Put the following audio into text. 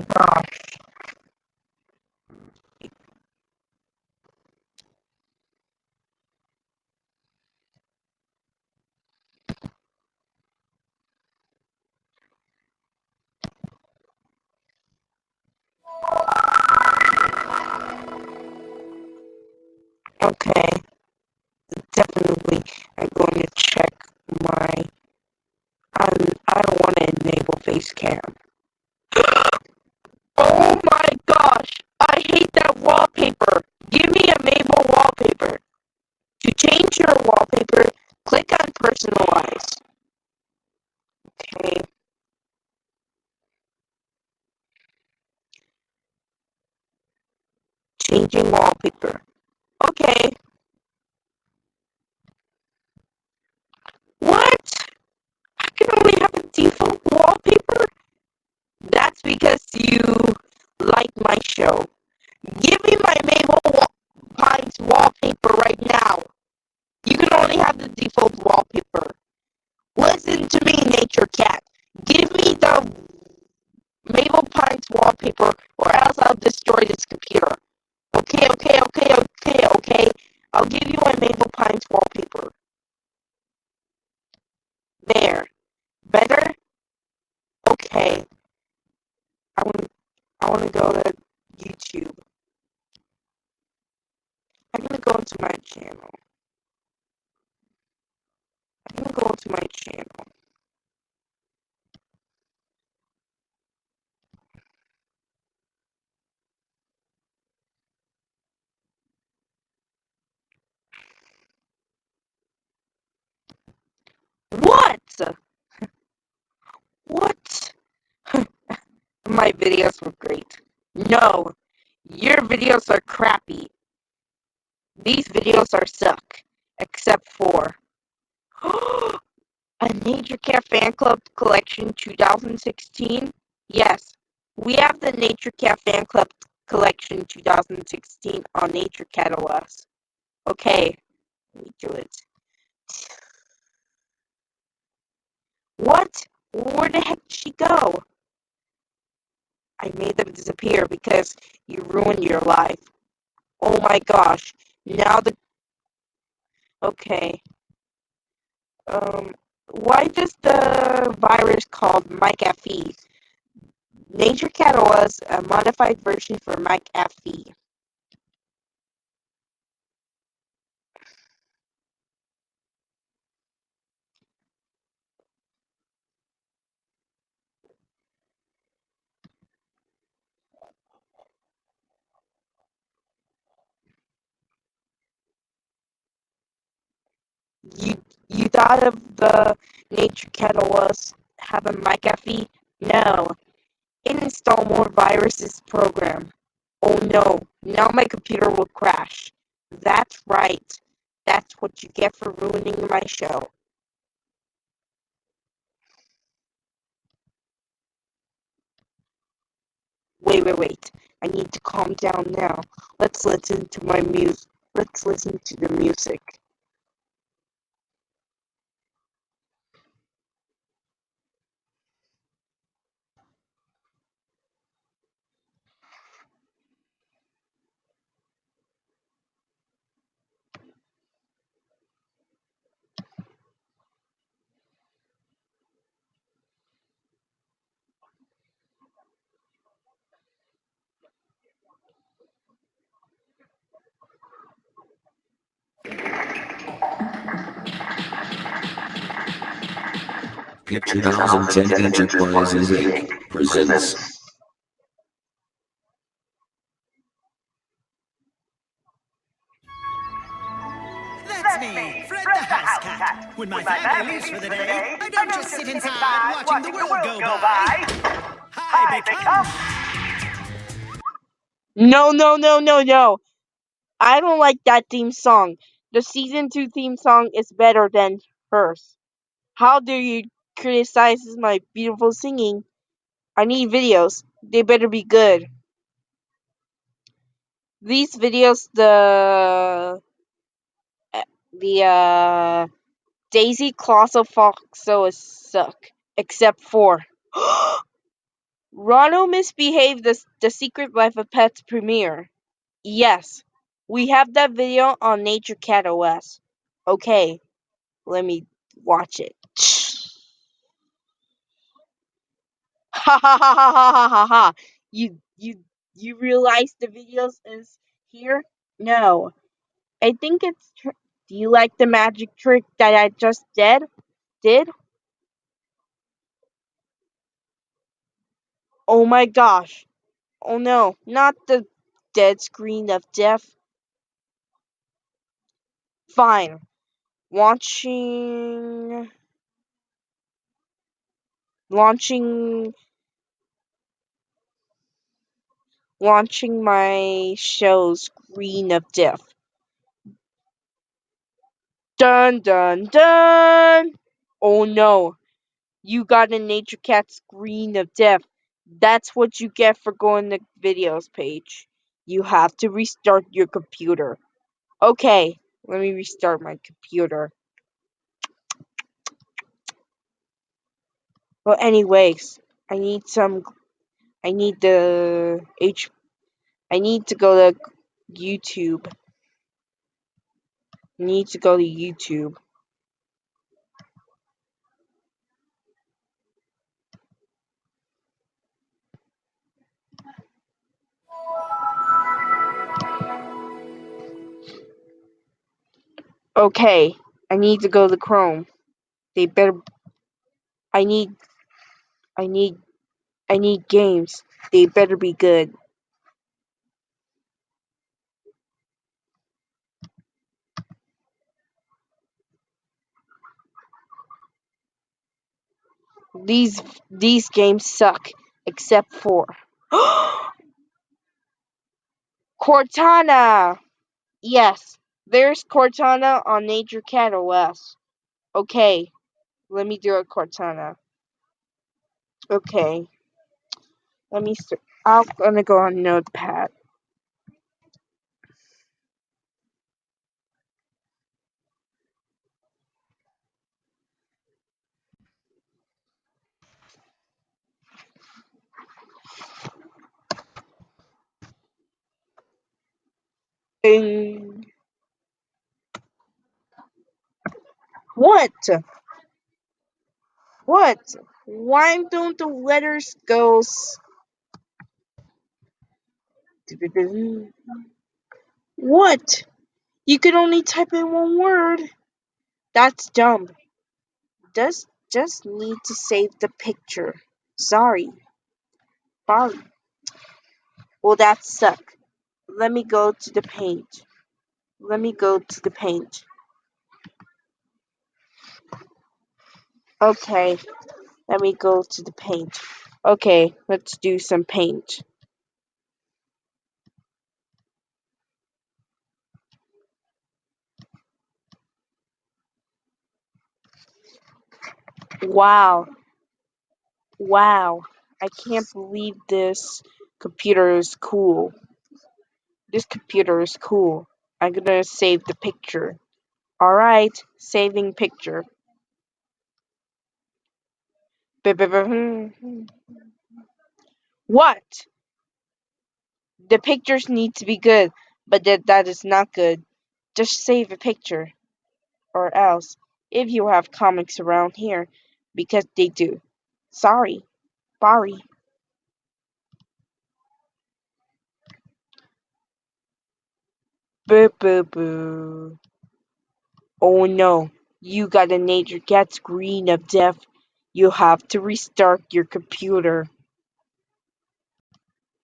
gosh. Okay, definitely. I'm going to check my. I don't want to enable face cam. Oh my gosh! I hate that wallpaper! Give me a Mabel wallpaper! To change your wallpaper, click on Personalize. Okay. Changing wallpaper. Okay. What? I can only have a default wallpaper? That's because you like my show. Give me my Mabel Pines wallpaper right now. You can only have the default wallpaper. Listen to me, Nature Cat. Give me the Mabel Pines wallpaper or else I'll destroy this computer. Okay. I'll give you my Mabel Pines wallpaper. There. Better? Okay. I want to go to YouTube. I'm going to go into my channel. What? What? My videos were great. No, your videos are crappy. These videos are suck. Except for a Nature Cat Fan Club Collection 2016. Yes, we have the Nature Cat Fan Club Collection 2016 on Nature Cat OS. Okay, let me do it. What? Where the heck did she go? I made them disappear because you ruined your life. Oh my gosh. Now the... Okay. Why does the virus called McAfee? Nature Cat was a modified version for McAfee. You thought of the Nature Cat was having McAfee? No. Install more viruses program. Oh no, now my computer will crash. That's right. That's what you get for ruining my show. Wait. I need to calm down now. Let's listen to my music. Let's listen to the music. Pip 2010 Enterprises Inc. presents. That's me, Fred the House Cat. When my family leaves for the day, I don't just sit inside watching the world go by. Hi, become... No. I don't like that theme song. The season 2 theme song is better than hers. How dare you criticize my beautiful singing? I need videos. They better be good. These videos, the Daisy Colossal Foxo suck. Except for Ronald misbehaved the Secret Life of Pets premiere. Yes, we have that video on Nature Cat OS. Okay, let me watch it. Ha ha ha ha ha ha ha ha. You realize the videos is here? No. I think it's do you like the magic trick that I just did? Oh my gosh. Oh no, not the dead screen of death. Fine. Launching launching launching my show Screen of Death. Dun dun dun. Oh no. You got a Nature Cat Screen of Death. That's what you get for going to videos page. You have to restart your computer. Okay, let me restart my computer. Well, anyways, I need some. I need the H. I need to go to YouTube. I need to go to YouTube. Okay, I need to go to Chrome. They better. I need. I need. I need games. They better be good. These games suck, except for Cortana. Yes, there's Cortana on Nature Cat OS. Okay, let me do a Cortana. Okay, let me. I'm gonna go on Notepad. Bing. What? What? Why don't the letters go? What? You can only type in one word. That's dumb. Just need to save the picture. Sorry. Sorry. Well, that suck. Let me go to the paint. Let me go to the paint. Okay. Let me go to the paint. Okay, let's do some paint. Wow. Wow. I can't believe this computer is cool. This computer is cool. I'm gonna save the picture. Alright, saving picture. What? The pictures need to be good, but that is not good. Just save a picture. Or else, if you have comics around here, because they do. Sorry. Sorry. Boo boo boo. Oh no, you got a Nature Cat Screen of Death. You have to restart your computer.